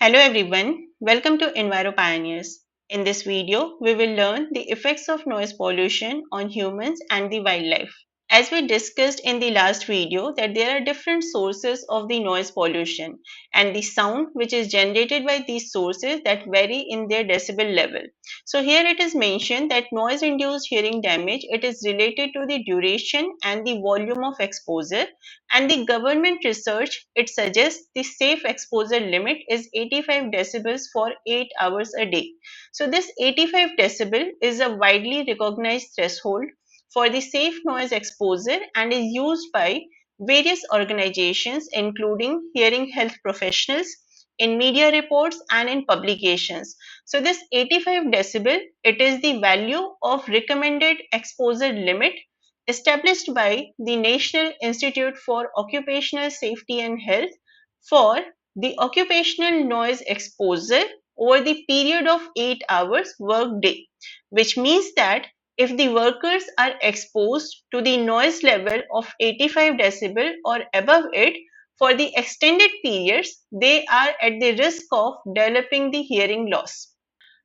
Hello everyone, welcome to Enviro Pioneers. In this video, we will learn the effects of noise pollution on humans and the wildlife. As we discussed in the last video that there are different sources of the noise pollution and the sound which is generated by these sources that vary in their decibel level. So here it is mentioned that noise induced hearing damage, it is related to the duration and the volume of exposure, and the government research it suggests the safe exposure limit is 85 decibels for 8 hours a day. So this 85 decibel is a widely recognized threshold for the safe noise exposure and is used by various organizations including hearing health professionals in media reports and in publications. So this 85 decibel, it is the value of recommended exposure limit established by the National Institute for Occupational Safety and Health for the occupational noise exposure over the period of 8 hours work day, which means that if the workers are exposed to the noise level of 85 decibel or above it for the extended periods, they are at the risk of developing the hearing loss.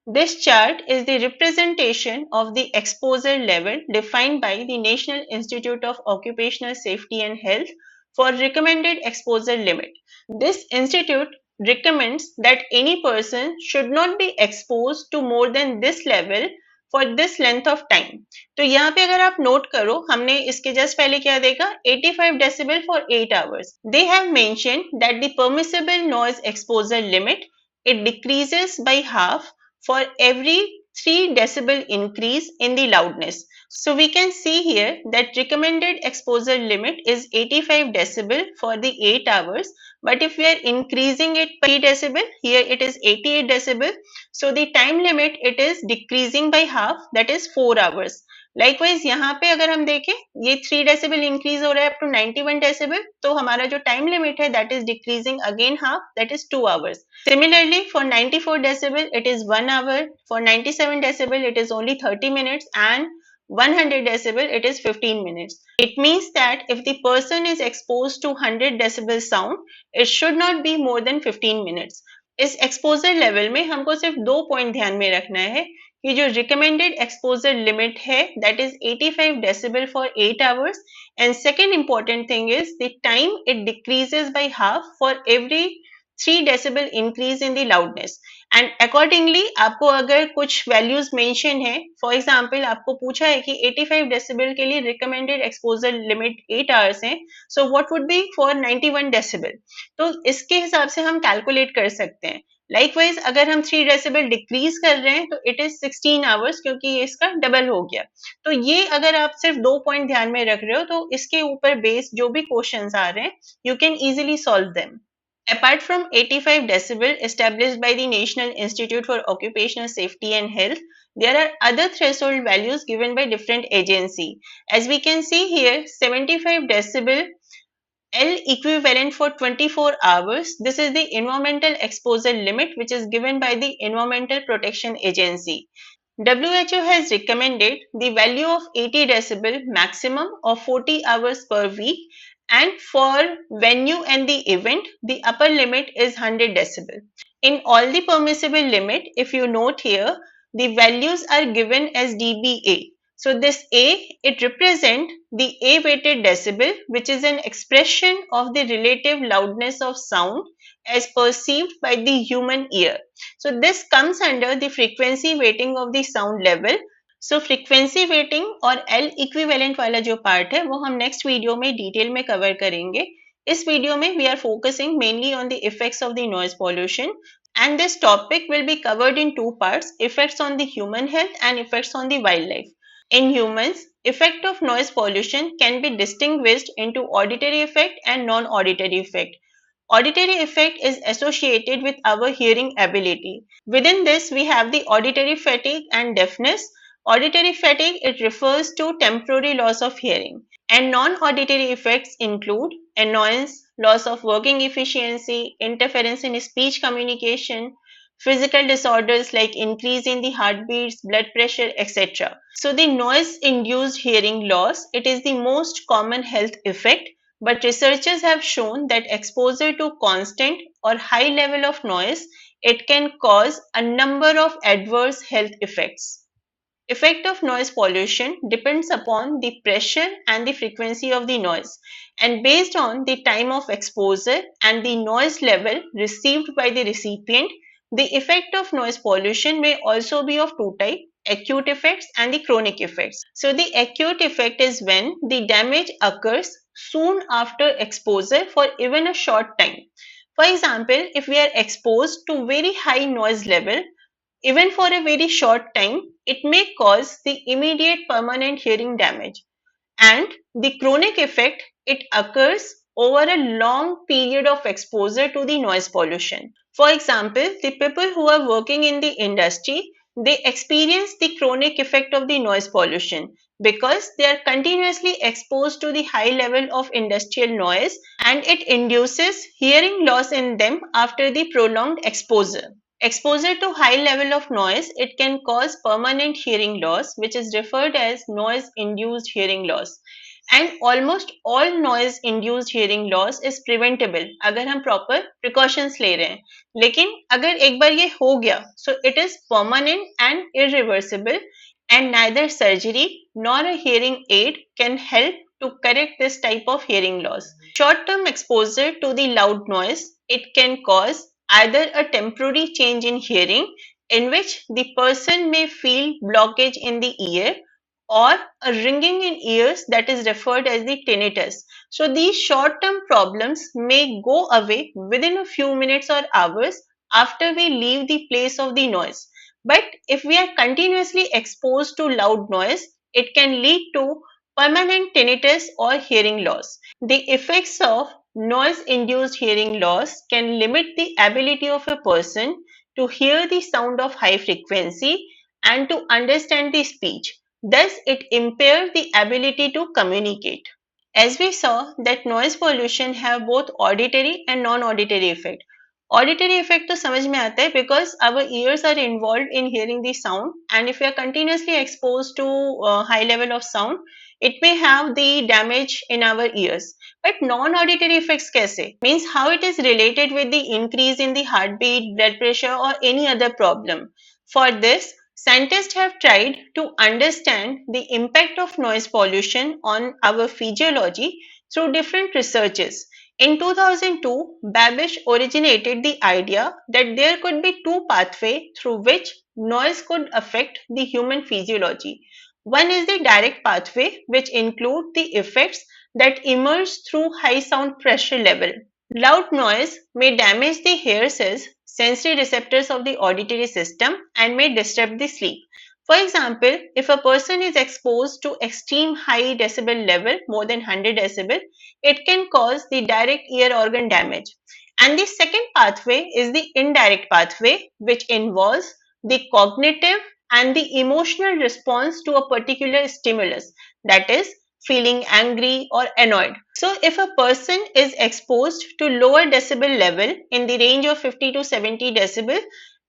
This chart is the representation of the exposure level defined by the National Institute of Occupational Safety and Health for recommended exposure limit. This institute recommends that any person should not be exposed to more than this level for this length of time. तो यहाँ पे अगर आप note करो हमने इसके just पहले क्या देखा 85 decibel for 8 hours. They have mentioned that the permissible noise exposure limit it decreases by half for every 3 decibel increase in the loudness. So we can see here that recommended exposure limit is 85 decibel for the 8 hours, but if we are increasing it by 3 decibel, here it is 88 decibel. So the time limit it is decreasing by half, that is 4 hours. Likewise यहाँ पे अगर हम देखें ये 3 decibel increase हो रहा है up to 91 decibel, तो हमारा जो time limit है that is decreasing again half, that is 2 hours. Similarly for 94 decibel it is 1 hour, for 97 decibel it is only 30 minutes, and 100 decibel it is 15 minutes. It means that if the person is exposed to 100 decibel sound, it should not be more than 15 minutes. इस exposure level में हमको सिर्फ 2 point ध्यान में रखना है कि जो रिकमेंडेड एक्सपोजर लिमिट है that is 85 decibel for 8 hours, and second important thing is the time it decreases by half for every 3 decibel increase in the loudness. And accordingly आपको अगर कुछ वैल्यूज मेंशन है, फॉर एग्जांपल आपको पूछा है कि 85 decibel के लिए रिकमेंडेड एक्सपोजर लिमिट 8 आवर्स है, so what would be for 91 decibel, तो इसके हिसाब से हम कैलकुलेट कर सकते हैं. लाइकवाइज अगर हम 3 डेसिबल डिक्रीज कर रहे हैं तो इट इज 16 आवर्स, क्योंकि ये इसका डबल हो गया. तो ये अगर आप सिर्फ 2 पॉइंट ध्यान में रख रहे हो तो इसके ऊपर बेस्ड जो भी क्वेश्चंस आ रहे हैं you can easily solve them. Apart from 85 decibel established by the National Institute for Occupational Safety and Health, there are other threshold values given by different agency. As we can see here, 75 decibel L equivalent for 24 hours. This is the environmental exposure limit which is given by the Environmental Protection Agency. WHO has recommended the value of 80 decibel maximum of 40 hours per week, and for venue and the event, the upper limit is 100 decibel. In all the permissible limit, if you note here, the values are given as dBA. So this A, it represents the A-weighted decibel, which is an expression of the relative loudness of sound as perceived by the human ear. So this comes under the frequency weighting of the sound level. So frequency weighting और L equivalent वाला जो part है वो हम next video में detail में cover करेंगे. इस वीडियो में we are focusing mainly on the effects of the noise pollution, and this topic will be covered in 2 parts, effects on the human health and effects on the wild life. In humans, effect of noise pollution can be distinguished into auditory effect and non-auditory effect. Auditory effect is associated with our hearing ability. Within this, we have the auditory fatigue and deafness. Auditory fatigue, it refers to temporary loss of hearing. And non-auditory effects include annoyance, loss of working efficiency, interference in speech communication, physical disorders like increase in the heartbeats, blood pressure, etc. So the noise-induced hearing loss, it is the most common health effect, but researchers have shown that exposure to constant or high level of noise it can cause a number of adverse health effects. Effect of noise pollution depends upon the pressure and the frequency of the noise, and based on the time of exposure and the noise level received by the recipient, the effect of noise pollution may also be of two types: acute effects and the chronic effects. So the acute effect is when the damage occurs soon after exposure for even a short time. For example, if we are exposed to very high noise level even for a very short time, it may cause the immediate permanent hearing damage. And the chronic effect, it occurs over a long period of exposure to the noise pollution. For example, the people who are working in the industry, they experience the chronic effect of the noise pollution because they are continuously exposed to the high level of industrial noise, and it induces hearing loss in them after the prolonged exposure. Exposure to high level of noise, it can cause permanent hearing loss, which is referred as noise-induced hearing loss. And almost all noise-induced hearing loss is preventable अगर हम proper precautions ले रहे हैं. लेकिन अगर एक बार ये हो गया, so it is permanent and irreversible, and neither surgery nor a hearing aid can help to correct this type of hearing loss. Short-term exposure to the loud noise, it can cause either a temporary change in hearing in which the person may feel blockage in the ear, or a ringing in ears that is referred as the tinnitus. So these short-term problems may go away within a few minutes or hours after we leave the place of the noise. But if we are continuously exposed to loud noise, it can lead to permanent tinnitus or hearing loss. The effects of noise-induced hearing loss can limit the ability of a person to hear the sound of high frequency and to understand the speech. Thus, it impairs the ability to communicate. As we saw that noise pollution have both auditory and non-auditory effect. Auditory effect तो समझ में आता है because our ears are involved in hearing the sound, and if we are continuously exposed to high level of sound, it may have the damage in our ears. But non-auditory effects कैसे? Means how it is related with the increase in the heartbeat, blood pressure or any other problem. For this, scientists have tried to understand the impact of noise pollution on our physiology through different researches. In 2002, Babish originated the idea that there could be two pathways through which noise could affect the human physiology. One is the direct pathway, which include the effects that emerge through high sound pressure level. Loud noise may damage the hair cells, sensory receptors of the auditory system, and may disturb the sleep. For example, if a person is exposed to extreme high decibel level, more than 100 decibel, it can cause the direct ear organ damage. And the second pathway is the indirect pathway, which involves the cognitive and the emotional response to a particular stimulus, that is, feeling angry or annoyed. So if a person is exposed to lower decibel level in the range of 50 to 70 decibel,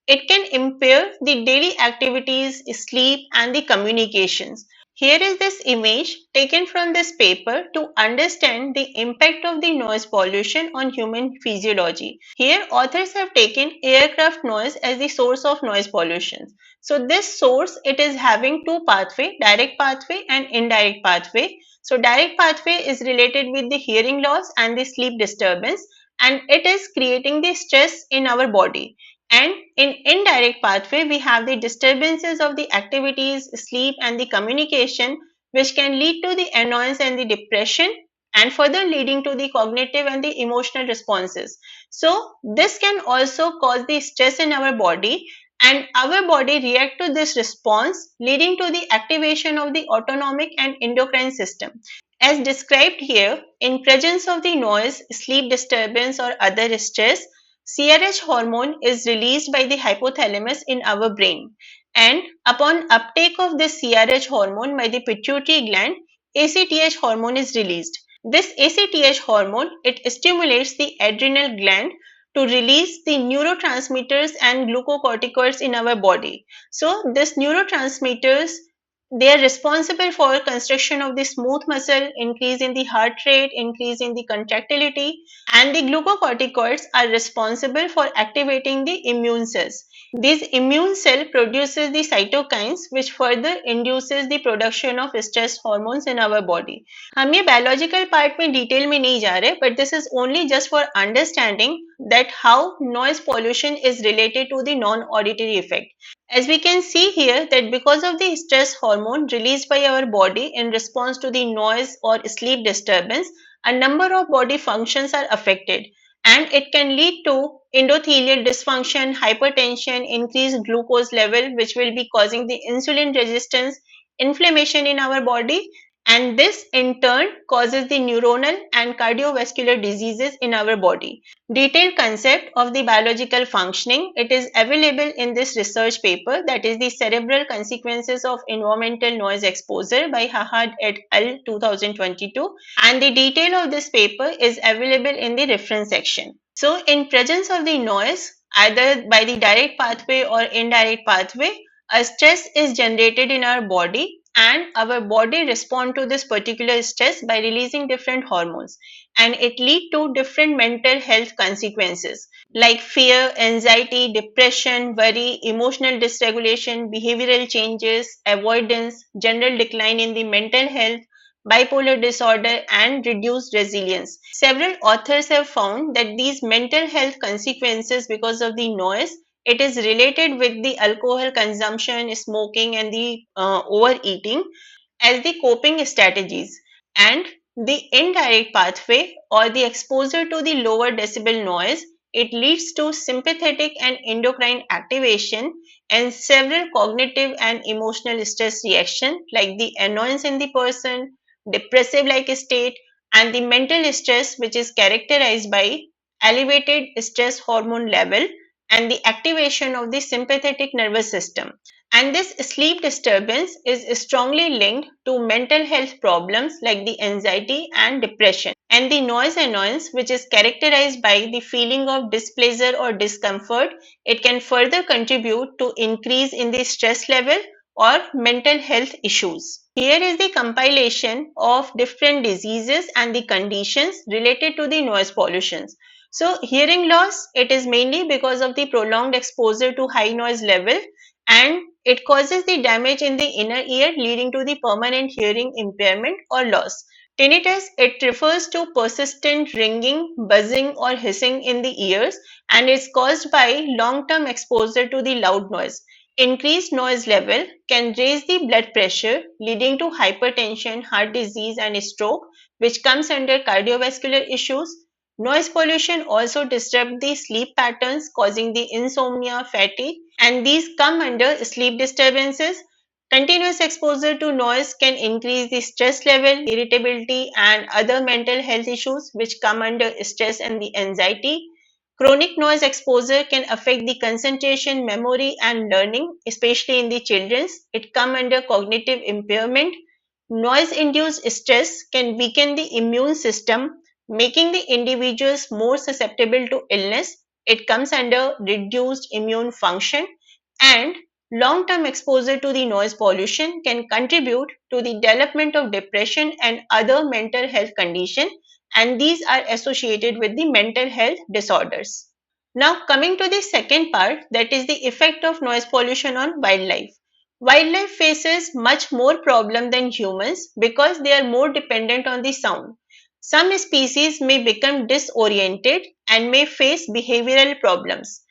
it can impair the daily activities, sleep and the communications. Here is this image taken from this paper to understand the impact of the noise pollution on human physiology. Here authors have taken aircraft noise as the source of noise pollution. So this source, it is having two pathway, direct pathway and indirect pathway. So direct pathway is related with the hearing loss and the sleep disturbance, and it is creating the stress in our body. And in indirect pathway, we have the disturbances of the activities, sleep and the communication, which can lead to the annoyance and the depression, and further leading to the cognitive and the emotional responses. So this can also cause the stress in our body, and our body react to this response, leading to the activation of the autonomic and endocrine system. As described here, in presence of the noise, sleep disturbance or other stress, CRH hormone is released by the hypothalamus in our brain, and upon uptake of this CRH hormone by the pituitary gland, ACTH hormone is released. This ACTH hormone, it stimulates the adrenal gland to release the neurotransmitters and glucocorticoids in our body. So, this neurotransmitters They are responsible for construction of the smooth muscle, increase in the heart rate, increase in the contractility, and the glucocorticoids are responsible for activating the immune cells. These immune cell produces the cytokines which further induces the production of stress hormones in our body. हम ये biological part में detail में नहीं जा रहे, but this is only just for understanding that how noise pollution is related to the non-auditory effect. As we can see here that because of the stress hormone released by our body in response to the noise or sleep disturbance, a number of body functions are affected and it can lead to endothelial dysfunction, hypertension, increased glucose level which will be causing the insulin resistance, inflammation in our body, and this in turn causes the neuronal and cardiovascular diseases in our body. Detailed concept of the biological functioning, it is available in this research paper, that is the cerebral consequences of environmental noise exposure by Hahad et al. 2022, and the detail of this paper is available in the reference section. So in presence of the noise, either by the direct pathway or indirect pathway, a stress is generated in our body and our body respond to this particular stress by releasing different hormones, and it lead to different mental health consequences like fear, anxiety, depression, worry, emotional dysregulation, behavioral changes, avoidance, general decline in the mental health, bipolar disorder, and reduced resilience. Several authors have found that these mental health consequences because of the noise, it is related with the alcohol consumption, smoking, and the overeating as the coping strategies, and the indirect pathway or the exposure to the lower decibel noise, it leads to sympathetic and endocrine activation and several cognitive and emotional stress reaction like the annoyance in the person, depressive like state, and the mental stress which is characterized by elevated stress hormone level and the activation of the sympathetic nervous system. And this sleep disturbance is strongly linked to mental health problems like the anxiety and depression. And the noise annoyance, which is characterized by the feeling of displeasure or discomfort, it can further contribute to increase in the stress level or mental health issues. Here is the compilation of different diseases and the conditions related to the noise pollutions. So hearing loss, it is mainly because of the prolonged exposure to high noise level, and it causes the damage in the inner ear leading to the permanent hearing impairment or loss. Tinnitus, it refers to persistent ringing, buzzing or hissing in the ears and is caused by long-term exposure to the loud noise. Increased noise level can raise the blood pressure leading to hypertension, heart disease and stroke, which comes under cardiovascular issues. Noise pollution also disrupts the sleep patterns, causing the insomnia, fatigue, and these come under sleep disturbances. Continuous exposure to noise can increase the stress level, irritability, and other mental health issues which come under stress and the anxiety. Chronic noise exposure can affect the concentration, memory, and learning, especially in the children. It comes under cognitive impairment. Noise-induced stress can weaken the immune system, making the individuals more susceptible to illness. It comes under reduced immune function, and long-term exposure to the noise pollution can contribute to the development of depression and other mental health conditions, and these are associated with the mental health disorders. Now coming to the second part, that is the effect of noise pollution on wildlife. Wildlife faces much more problem than humans because they are more dependent on the sound. Some species may become disoriented and may face behavioral problems,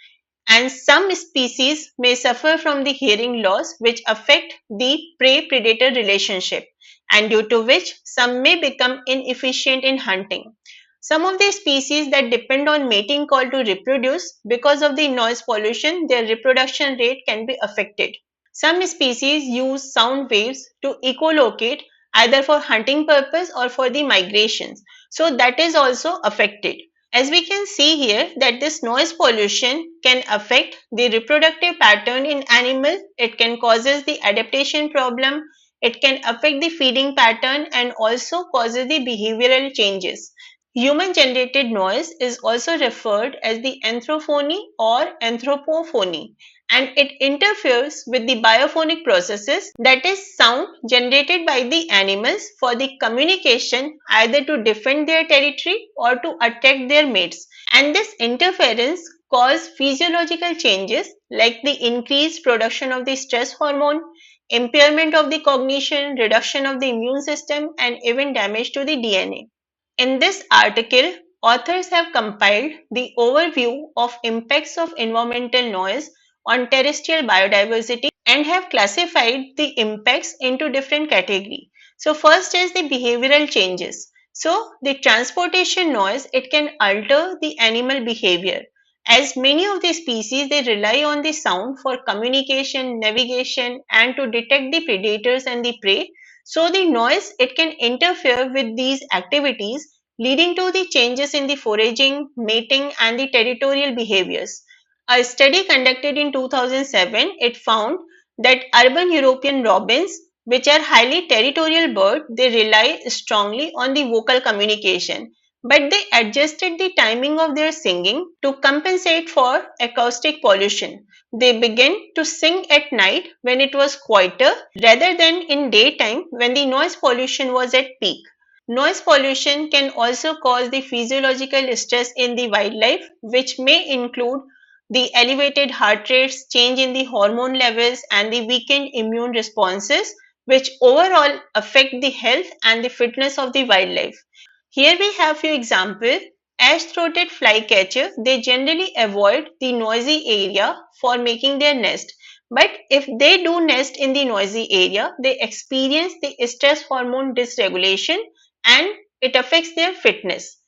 and some species may suffer from the hearing loss which affect the prey-predator relationship, and due to which some may become inefficient in hunting. Some of the species that depend on mating call to reproduce, because of the noise pollution, their reproduction rate can be affected. Some species use sound waves to echolocate either for hunting purpose or for the migrations. So that is also affected. As we can see here that this noise pollution can affect the reproductive pattern in animal, it can causes the adaptation problem, it can affect the feeding pattern and also causes the behavioral changes. Human-generated noise is also referred as the anthrophony or anthropophony, and it interferes with the biophonic processes, that is sound generated by the animals for the communication, either to defend their territory or to attack their mates. And this interference causes physiological changes like the increased production of the stress hormone, impairment of the cognition, reduction of the immune system, and even damage to the DNA. In this article, authors have compiled the overview of impacts of environmental noise on terrestrial biodiversity and have classified the impacts into different categories. So first is the behavioral changes. So the transportation noise, it can alter the animal behavior. As many of the species, they rely on the sound for communication, navigation, and to detect the predators and the prey. So the noise, it can interfere with these activities, leading to the changes in the foraging, mating, and the territorial behaviors. A study conducted in 2007, it found that urban European robins, which are highly territorial birds, they rely strongly on the vocal communication. But they adjusted the timing of their singing to compensate for acoustic pollution. They began to sing at night when it was quieter rather than in daytime when the noise pollution was at peak. Noise pollution can also cause the physiological stress in the wildlife, which may include the elevated heart rates, change in the hormone levels, and the weakened immune responses, which overall affect the health and the fitness of the wildlife. Here we have few examples. Ash-throated flycatcher, they generally avoid the noisy area for making their nest. But if they do nest in the noisy area, they experience the stress hormone dysregulation and it affects their fitness.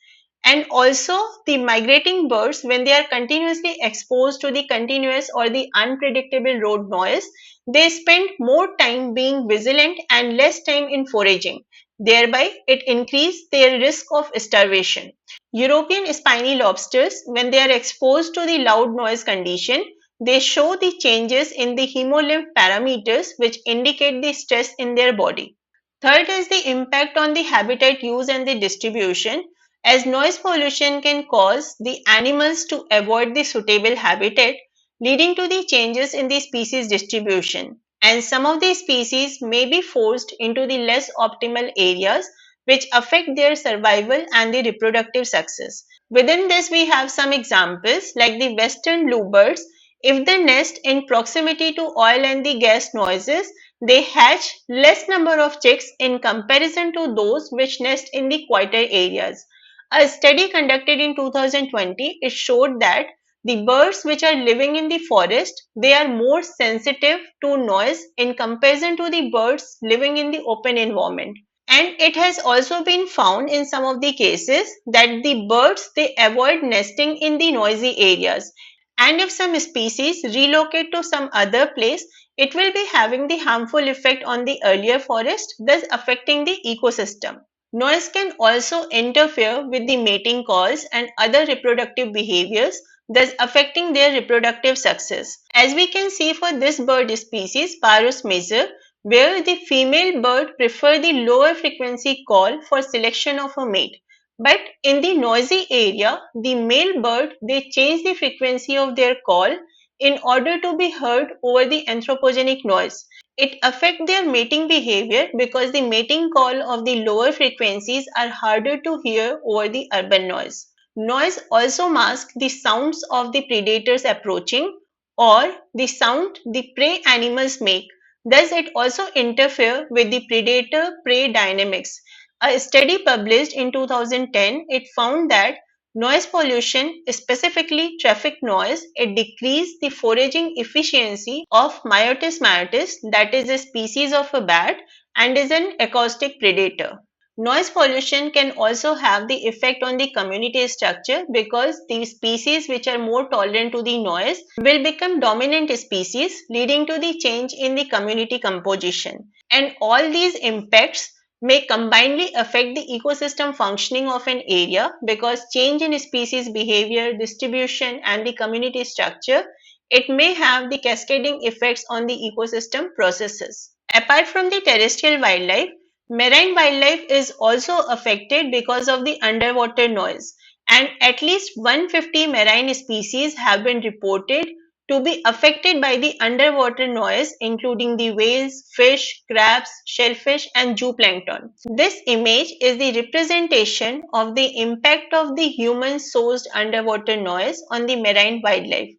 And also the migrating birds, when they are continuously exposed to the continuous or the unpredictable road noise, they spend more time being vigilant and less time in foraging. Thereby, it increases their risk of starvation. European spiny lobsters, when they are exposed to the loud noise condition, they show the changes in the hemolymph parameters which indicate the stress in their body. Third is the impact on the habitat use and the distribution, as noise pollution can cause the animals to avoid the suitable habitat, leading to the changes in the species distribution. And some of the species may be forced into the less optimal areas, which affect their survival and the reproductive success. Within this, we have some examples like the western bluebirds. If they nest in proximity to oil and the gas noises, they hatch less number of chicks in comparison to those which nest in the quieter areas. A study conducted in 2020, it showed that the birds which are living in the forest, they are more sensitive to noise in comparison to the birds living in the open environment. And it has also been found in some of the cases that the birds, they avoid nesting in the noisy areas. And if some species relocate to some other place, it will be having the harmful effect on the earlier forest, thus affecting the ecosystem. Noise can also interfere with the mating calls and other reproductive behaviors, thus affecting their reproductive success. As we can see for this bird species, Parus major, where the female bird prefer the lower frequency call for selection of a mate. But in the noisy area, the male bird, they change the frequency of their call in order to be heard over the anthropogenic noise. It affects their mating behavior because the mating call of the lower frequencies are harder to hear over the urban noise. Noise also masks the sounds of the predators approaching or the sound the prey animals make. Thus, it also interferes with the predator-prey dynamics. A study published in 2010, it found that noise pollution, specifically traffic noise, it decreased the foraging efficiency of Myotis myotis, that is a species of a bat and is an acoustic predator. Noise pollution can also have the effect on the community structure because the species which are more tolerant to the noise will become dominant species, leading to the change in the community composition. And all these impacts may combinedly affect the ecosystem functioning of an area because change in species behavior, distribution, and the community structure, it may have the cascading effects on the ecosystem processes. Apart from the terrestrial wildlife, Marine wildlife is also affected because of the underwater noise, and at least 150 marine species have been reported to be affected by the underwater noise, including the whales, fish, crabs, shellfish, and zooplankton. This image is the representation of the impact of the human-sourced underwater noise on the marine wildlife.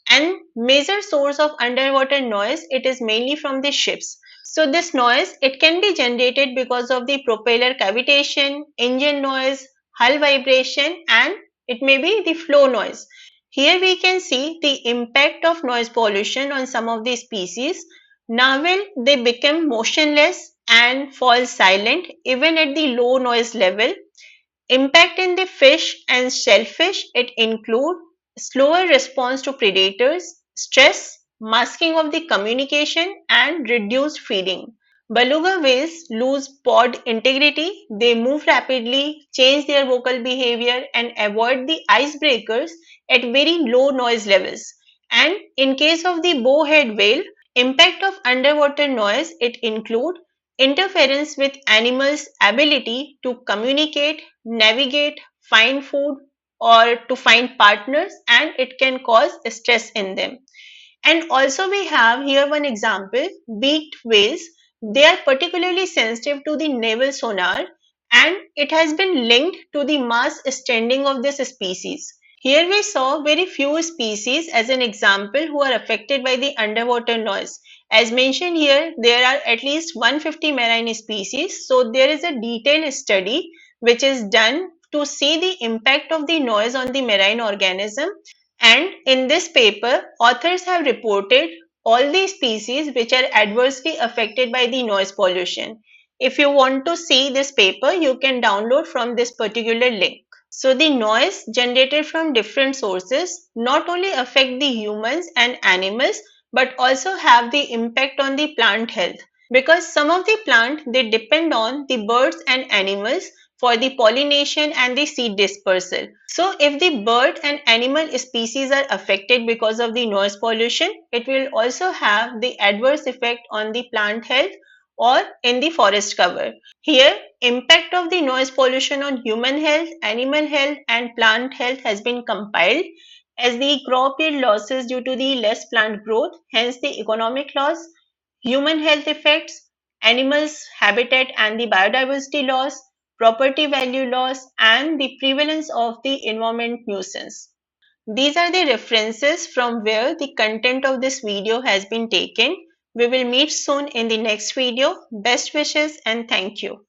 And major source of underwater noise, it is mainly from the ships. So this noise, it can be generated because of the propeller cavitation, engine noise, hull vibration, and it may be the flow noise. Here we can see the impact of noise pollution on some of the species. Narwhal, they become motionless and fall silent even at the low noise level. Impact in the fish and shellfish, it include slower response to predators, stress, masking of the communication, and reduced feeding. Beluga whales lose pod integrity, they move rapidly, change their vocal behavior, and avoid the icebreakers at very low noise levels. And in case of the bowhead whale, impact of underwater noise, it include interference with animals' ability to communicate, navigate, find food, or to find partners, and it can cause stress in them. And also we have here one example, beaked whales. They are particularly sensitive to the naval sonar, and it has been linked to the mass extending of this species. Here we saw very few species as an example who are affected by the underwater noise. As mentioned here, there are at least 150 marine species. So there is a detailed study which is done to see the impact of the noise on the marine organism, and in this paper, authors have reported all the species which are adversely affected by the noise pollution. If you want to see this paper, you can download from this particular link. So the noise generated from different sources not only affect the humans and animals but also have the impact on the plant health, because some of the plant, they depend on the birds and animals for the pollination and the seed dispersal. So if the bird and animal species are affected because of the noise pollution, it will also have the adverse effect on the plant health or in the forest cover. Here, impact of the noise pollution on human health, animal health, and plant health has been compiled as the crop yield losses due to the less plant growth, hence the economic loss, human health effects, animals habitat and the biodiversity loss, property value loss, and the prevalence of the environment nuisance. These are the references from where the content of this video has been taken. We will meet soon in the next video. Best wishes and thank you.